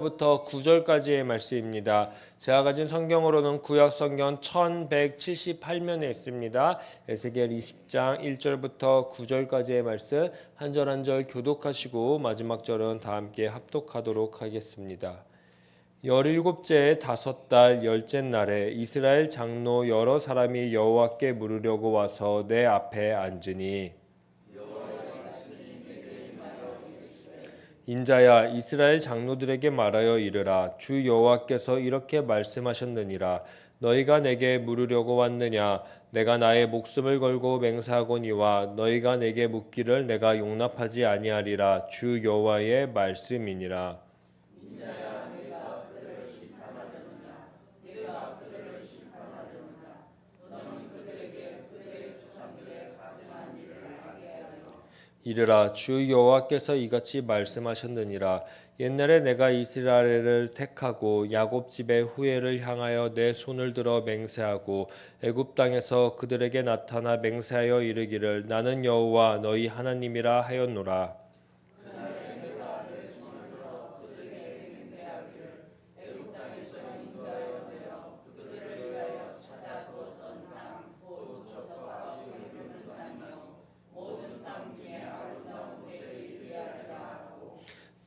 부터 9절까지의 말씀입니다. 제가 가진 성경으로는 구약 성경 1178면에 있습니다. 에스겔 20장 1절부터 9절까지의 말씀 한 절 한 절 교독하시고 마지막 절은 다 함께 합독하도록 하겠습니다. 17째 다섯 달 열째 날에 이스라엘 장로 여러 사람이 여호와께 물으려고 와서 내 앞에 앉으니 인자야 이스라엘 장로들에게 말하여 이르라. 주 여호와께서 이렇게 말씀하셨느니라. 너희가 내게 물으려고 왔느냐. 내가 나의 목숨을 걸고 맹세하거니와 너희가 내게 묻기를 내가 용납하지 아니하리라. 주 여호와의 말씀이니라. 이르라. 주 여호와께서 이같이 말씀하셨느니라. 옛날에 내가 이스라엘을 택하고 야곱 집의 후예를 향하여 내 손을 들어 맹세하고 애굽 땅에서 그들에게 나타나 맹세하여 이르기를 나는 여호와 너희 하나님이라 하였노라.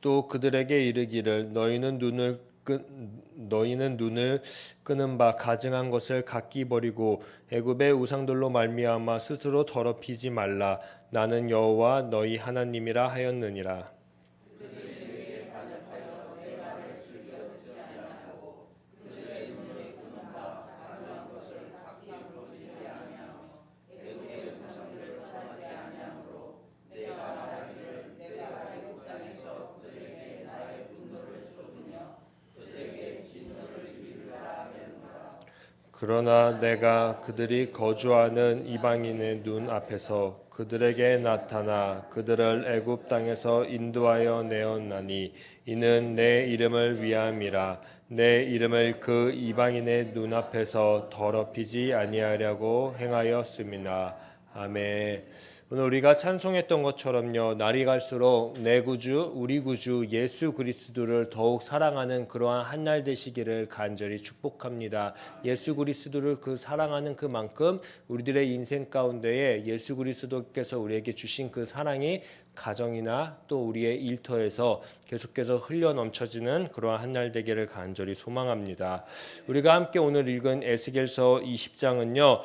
또 그들에게 이르기를 너희는 눈을 끄는 바 가증한 것을 각기 버리고 애굽의 우상들로 말미암아 스스로 더럽히지 말라. 나는 여호와 너희 하나님이라 하였느니라. 그러나 내가 그들이 거주하는 이방인의 눈 앞에서 그들에게 나타나 그들을 애굽 땅에서 인도하여 내었나니 이는 내 이름을 위함이라. 내 이름을 그 이방인의 눈 앞에서 더럽히지 아니하려고 행하였음이나. 아멘. 오늘 우리가 찬송했던 것처럼요, 날이 갈수록 내 구주, 우리 구주 예수 그리스도를 더욱 사랑하는 그러한 한 날 되시기를 간절히 축복합니다. 예수 그리스도를 사랑하는 그만큼 우리들의 인생 가운데에 예수 그리스도께서 우리에게 주신 그 사랑이 가정이나 또 우리의 일터에서 계속해서 흘려 넘쳐지는 그러한 한 날 되기를 간절히 소망합니다. 우리가 함께 오늘 읽은 에스겔서 20장은요,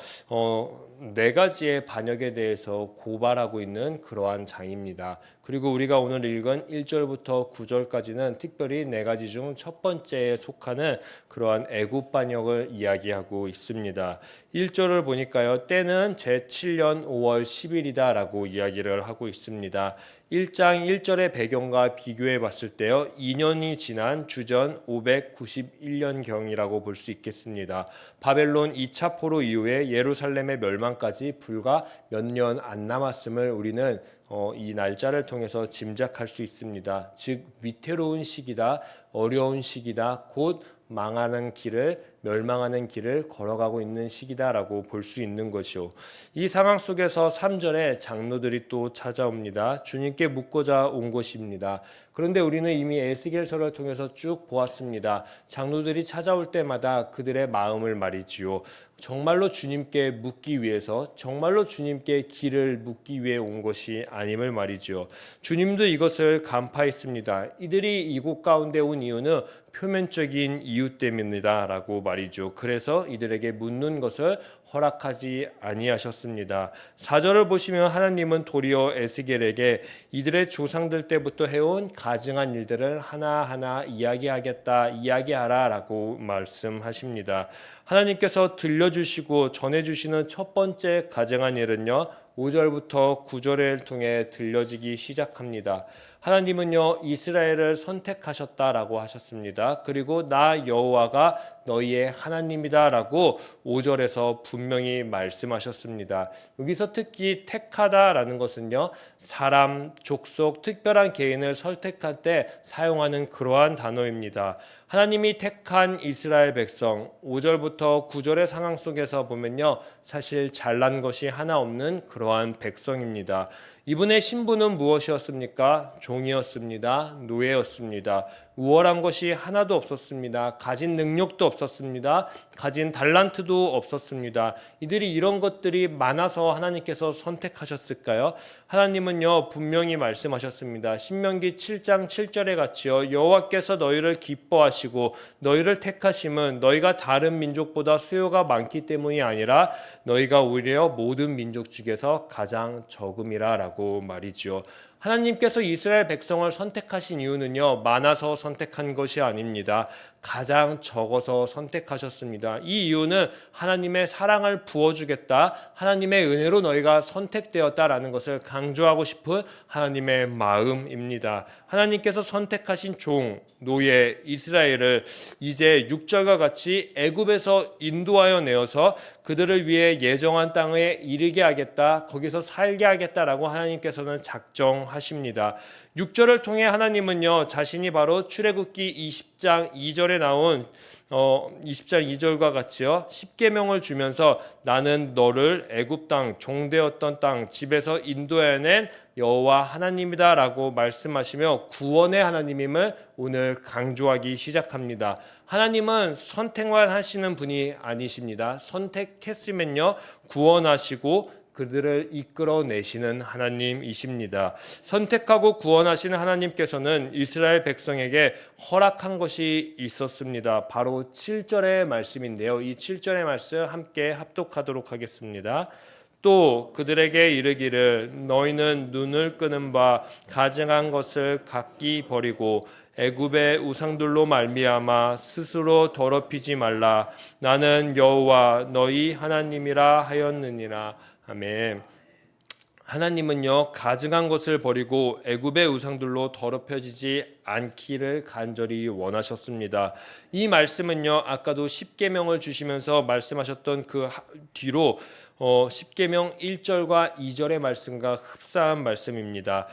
네 가지의 반역에 대해서 고발하고 있는 그러한 장입니다. 그리고 우리가 오늘 읽은 1절부터 9절까지는 특별히 네 가지 중 첫 번째에 속하는 그러한 애굽 반역을 이야기하고 있습니다. 1절을 보니까요, 때는 제7년 5월 10일이다 라고 이야기를 하고 있습니다. 1장 1절의 배경과 비교해 봤을 때요, 2년이 지난 주전 591년경이라고 볼 수 있겠습니다. 바벨론 2차 포로 이후에 예루살렘의 멸망까지 불과 몇 년 안 남았음을 우리는 이 날짜를 통해서 짐작할 수 있습니다. 즉 위태로운 시기다, 어려운 시기다, 곧 멸망하는 길을 걸어가고 있는 시기다라고 볼 수 있는 것이요. 이 상황 속에서 3절에 장로들이 또 찾아옵니다. 주님께 묻고자 온 것입니다. 그런데 우리는 이미 에스겔서를 통해서 쭉 보았습니다. 장로들이 찾아올 때마다 그들의 마음을 말이지요. 정말로 주님께 묻기 위해서, 정말로 주님께 길을 묻기 위해 온 것이 아님을 말이지요. 주님도 이것을 간파했습니다. 이들이 이곳 가운데 온 이유는 표면적인 이유 때문이다 라고 말이죠. 그래서 이들에게 묻는 것을 허락하지 아니하셨습니다. 4절을 보시면 하나님은 도리어 에스겔에게 이들의 조상들 때부터 해온 가증한 일들을 하나하나 이야기하라 라고 말씀하십니다. 하나님께서 들려주시고 전해주시는 첫 번째 가증한 일은요, 5절부터 9절을 통해 들려지기 시작합니다. 하나님은요, 이스라엘을 선택하셨다라고 하셨습니다. 그리고 나 여호와가 너희의 하나님이다라고 5절에서 분명히 말씀하셨습니다. 여기서 특히 택하다라는 것은요, 사람, 족속, 특별한 개인을 선택할 때 사용하는 그러한 단어입니다. 하나님이 택한 이스라엘 백성, 5절부터 9절의 상황 속에서 보면요, 사실 잘난 것이 하나 없는 그러한 백성입니다. 이분의 신분은 무엇이었습니까? 종이었습니다. 노예였습니다. 우월한 것이 하나도 없었습니다. 가진 능력도 없었습니다. 가진 달란트도 없었습니다. 이들이 이런 것들이 많아서 하나님께서 선택하셨을까요? 하나님은요 분명히 말씀하셨습니다. 신명기 7장 7절에 같이요, 여호와께서 너희를 기뻐하시고 너희를 택하심은 너희가 다른 민족보다 수요가 많기 때문이 아니라 너희가 오히려 모든 민족 중에서 가장 적음이라 라고 말이죠. 하나님께서 이스라엘 백성을 선택하신 이유는요, 많아서 선택한 것이 아닙니다. 가장 적어서 선택하셨습니다. 이 이유는 하나님의 사랑을 부어주겠다, 하나님의 은혜로 너희가 선택되었다라는 것을 강조하고 싶은 하나님의 마음입니다. 하나님께서 선택하신 종, 노예 이스라엘을 이제 6절과 같이 애굽에서 인도하여 내어서 그들을 위해 예정한 땅에 이르게 하겠다, 거기서 살게 하겠다라고 하나님께서는 작정하십니다. 6절을 통해 하나님은요 자신이 바로 출애굽기 20장 2절에 나온 20장 2절과 같이요 십계명을 주면서 나는 너를 애굽 땅 종되었던 땅 집에서 인도해낸 여호와 하나님이다 라고 말씀하시며 구원의 하나님임을 오늘 강조하기 시작합니다. 하나님은 선택만 하시는 분이 아니십니다. 선택했으면요 구원하시고 그들을 이끌어내시는 하나님이십니다. 선택하고 구원하시는 하나님께서는 이스라엘 백성에게 허락한 것이 있었습니다. 바로 7절의 말씀인데요. 이 7절의 말씀 함께 합독하도록 하겠습니다. 또 그들에게 이르기를 너희는 눈을 끄는 바 가증한 것을 각기 버리고 애굽의 우상들로 말미암아 스스로 더럽히지 말라. 나는 여호와 너희 하나님이라 하였느니라. 아멘. 하나님은요 가증한 것을 버리고 애굽의 우상들로 더럽혀지지 않기를 간절히 원하셨습니다. 이 말씀은요 아까도 십계명을 주시면서 말씀하셨던 그 뒤로 십계명 1절과 2절의 말씀과 흡사한 말씀입니다.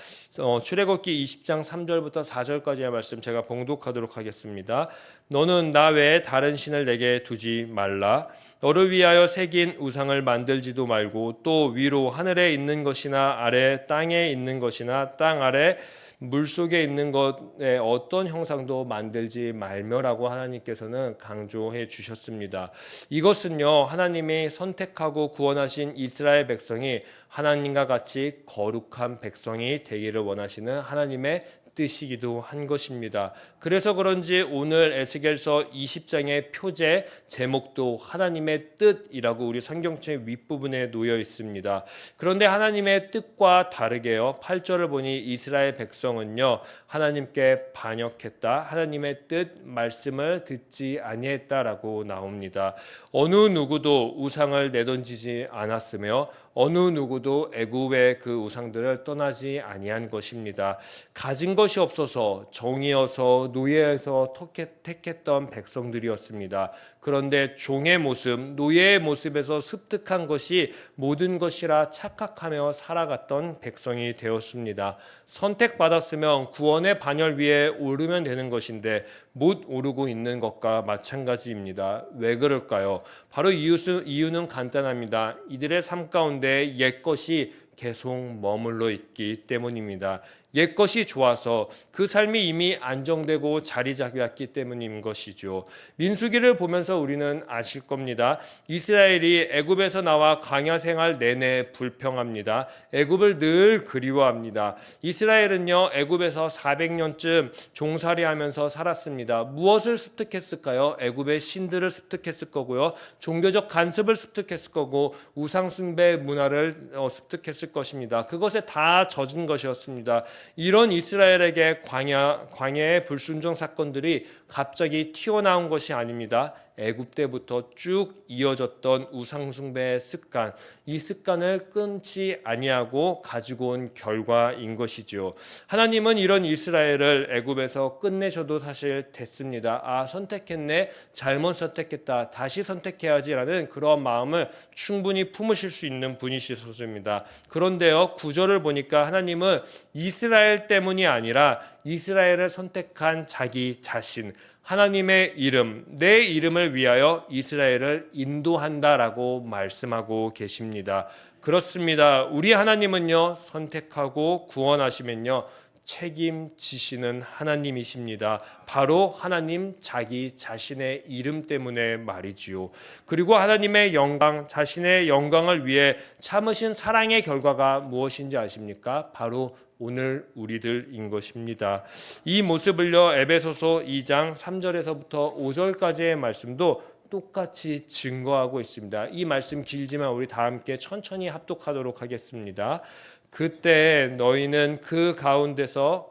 출애굽기 20장 3절부터 4절까지의 말씀 제가 봉독하도록 하겠습니다. 너는 나 외에 다른 신을 내게 두지 말라. 너를 위하여 새긴 우상을 만들지도 말고 또 위로 하늘에 있는 것이나 아래 땅에 있는 것이나 땅 아래 물속에 있는 것에 어떤 형상도 만들지 말며라고 하나님께서는 강조해 주셨습니다. 이것은요 하나님이 선택하고 구원하신 이스라엘 백성이 하나님과 같이 거룩한 백성이 되기를 원하시는 하나님의 뜻이기도 한 것입니다. 그래서 그런지 오늘 에스겔서 20장의 표제 제목도 하나님의 뜻이라고 우리 성경책 윗부분에 놓여 있습니다. 그런데 하나님의 뜻과 다르게요 8절을 보니 이스라엘 백성은요 하나님께 반역했다, 하나님의 뜻 말씀을 듣지 아니했다라고 나옵니다. 어느 누구도 우상을 내던지지 않았으며 어느 누구도 애굽의 그 우상들을 떠나지 아니한 것입니다. 가진 것이 없어서 종이어서 노예에서 택했던 백성들이었습니다. 그런데 종의 모습, 노예의 모습에서 습득한 것이 모든 것이라 착각하며 살아갔던 백성이 되었습니다. 선택받았으면 구원의 반열 위에 오르면 되는 것인데 못 오르고 있는 것과 마찬가지입니다. 왜 그럴까요? 바로 이유는 간단합니다. 이들의 삶 가운데 옛것이 계속 머물러 있기 때문입니다. 옛것이 좋아서 그 삶이 이미 안정되고 자리 잡혔기 때문인 것이죠. 민수기를 보면서 우리는 아실 겁니다. 이스라엘이 애굽에서 나와 광야 생활 내내 불평합니다. 애굽을 늘 그리워합니다. 이스라엘은요 애굽에서 400년쯤 종살이하면서 살았습니다. 무엇을 습득했을까요? 애굽의 신들을 습득했을 거고요. 종교적 간습을 습득했을 거고 우상 숭배 문화를 습득했을 것입니다. 그것에 다 젖은 것이었습니다. 이런 이스라엘에게 광야의 불순종 사건들이 갑자기 튀어나온 것이 아닙니다. 애굽 때부터 쭉 이어졌던 우상숭배의 습관, 이 습관을 끊지 아니하고 가지고 온 결과인 것이죠. 하나님은 이런 이스라엘을 애굽에서 끝내셔도 사실 됐습니다. 선택했네, 잘못 선택했다, 다시 선택해야지라는 그런 마음을 충분히 품으실 수 있는 분이시습니다. 그런데요 9절을 보니까 하나님은 이스라엘 때문이 아니라 이스라엘을 선택한 자기 자신, 하나님의 이름, 내 이름을 위하여 이스라엘을 인도한다라고 말씀하고 계십니다. 그렇습니다. 우리 하나님은요, 선택하고 구원하시면요, 책임지시는 하나님이십니다. 바로 하나님 자기 자신의 이름 때문에 말이지요. 그리고 하나님의 영광, 자신의 영광을 위해 참으신 사랑의 결과가 무엇인지 아십니까? 바로 오늘 우리들인 것입니다. 이 모습을요, 에베소서 2장 3절에서부터 5절까지의 말씀도 똑같이 증거하고 있습니다. 이 말씀 길지만 우리 다 함께 천천히 합독하도록 하겠습니다. 그때 너희는 그 가운데서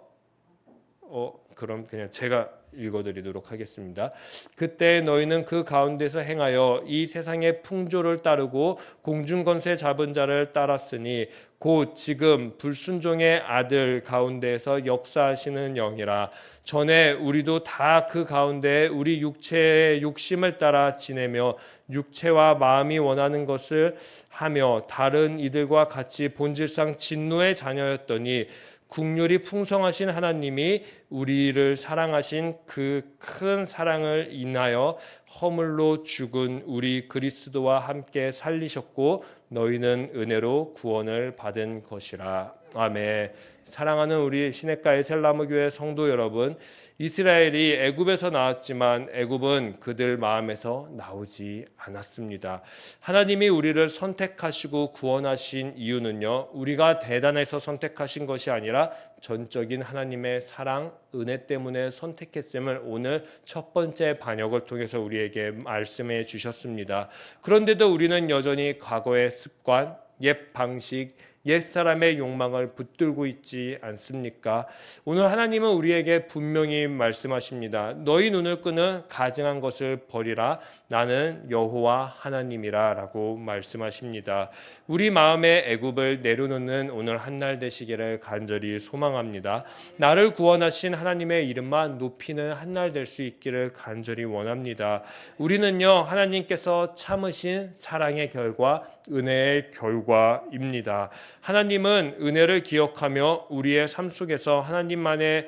그럼 그냥 제가 읽어드리도록 하겠습니다. 그때 너희는 그 가운데서 행하여 이 세상의 풍조를 따르고 공중권세 잡은 자를 따랐으니 곧 지금 불순종의 아들 가운데에서 역사하시는 영이라. 전에 우리도 다 그 가운데 우리 육체의 욕심을 따라 지내며 육체와 마음이 원하는 것을 하며 다른 이들과 같이 본질상 진노의 자녀였더니 국률이 풍성하신 하나님이 우리를 사랑하신 그 큰 사랑을 인하여 허물로 죽은 우리 그리스도와 함께 살리셨고 너희는 은혜로 구원을 받은 것이라. 아멘. 사랑하는 우리 시냇가의 셀라무교회 성도 여러분, 이스라엘이 애굽에서 나왔지만 애굽은 그들 마음에서 나오지 않았습니다. 하나님이 우리를 선택하시고 구원하신 이유는요, 우리가 대단해서 선택하신 것이 아니라 전적인 하나님의 사랑, 은혜 때문에 선택했음을 오늘 첫 번째 반역을 통해서 우리에게 말씀해 주셨습니다. 그런데도 우리는 여전히 과거의 습관, 옛 방식, 옛사람의 욕망을 붙들고 있지 않습니까? 오늘 하나님은 우리에게 분명히 말씀하십니다. 너희 눈을 끄는 가증한 것을 버리라. 나는 여호와 하나님이라 라고 말씀하십니다. 우리 마음의 애굽을 내려놓는 오늘 한날 되시기를 간절히 소망합니다. 나를 구원하신 하나님의 이름만 높이는 한날 될 수 있기를 간절히 원합니다. 우리는요, 하나님께서 참으신 사랑의 결과, 은혜의 결과입니다. 하나님은 은혜를 기억하며 우리의 삶 속에서 하나님만이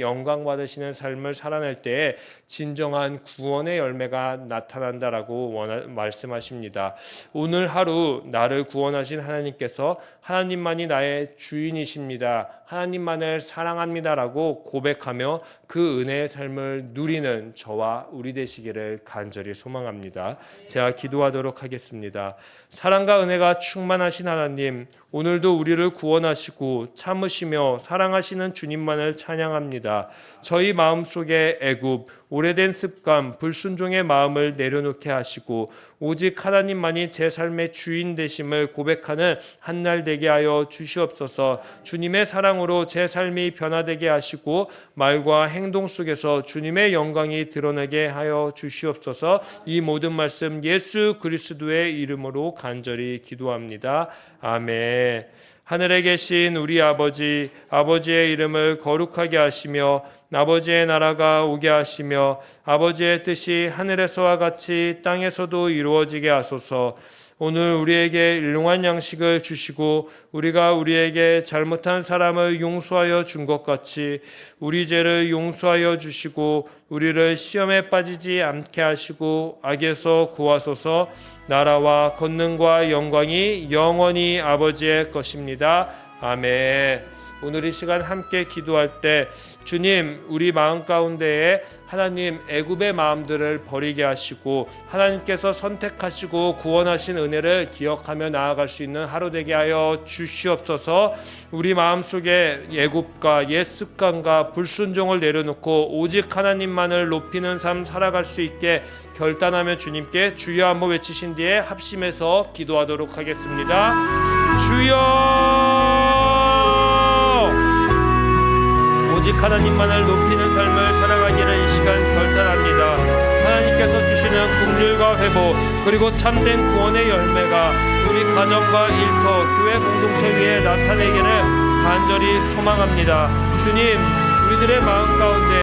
영광 받으시는 삶을 살아낼 때에 진정한 구원의 열매가 나타난다라고 말씀하십니다. 오늘 하루 나를 구원하신 하나님께서 하나님만이 나의 주인이십니다. 하나님만을 사랑합니다라고 고백하며 그 은혜의 삶을 누리는 저와 우리 되시기를 간절히 소망합니다. 제가 기도하도록 하겠습니다. 사랑과 은혜가 충만하신 하나님, 오늘도 우리를 구원하시고 참으시며 사랑하시는 주님만을 찬양합니다. 저희 마음속에 애굽, 오래된 습관, 불순종의 마음을 내려놓게 하시고 오직 하나님만이 제 삶의 주인 되심을 고백하는 한날 되게 하여 주시옵소서. 주님의 사랑으로 제 삶이 변화되게 하시고 말과 행동 속에서 주님의 영광이 드러나게 하여 주시옵소서. 이 모든 말씀 예수 그리스도의 이름으로 간절히 기도합니다. 아멘. 하늘에 계신 우리 아버지의 이름을 거룩하게 하시며 아버지의 나라가 오게 하시며 아버지의 뜻이 하늘에서와 같이 땅에서도 이루어지게 하소서. 오늘 우리에게 일용할 양식을 주시고 우리가 우리에게 잘못한 사람을 용서하여 준 것 같이 우리 죄를 용서하여 주시고 우리를 시험에 빠지지 않게 하시고 악에서 구하소서. 나라와 권능과 영광이 영원히 아버지의 것입니다. 아멘. 오늘 이 시간 함께 기도할 때 주님, 우리 마음 가운데에 하나님 애굽의 마음들을 버리게 하시고 하나님께서 선택하시고 구원하신 은혜를 기억하며 나아갈 수 있는 하루 되게 하여 주시옵소서. 우리 마음속에 애굽과 옛 습관과 불순종을 내려놓고 오직 하나님만을 높이는 삶 살아갈 수 있게 결단하며 주님께 주여 한번 외치신 뒤에 합심해서 기도하도록 하겠습니다. 주여, 오직 하나님만을 높이는 삶을 살아가기를 이 시간 결단합니다. 하나님께서 주시는 긍휼과 회복 그리고 참된 구원의 열매가 우리 가정과 일터, 교회 공동체 위에 나타내기를 간절히 소망합니다. 주님, 우리들의 마음 가운데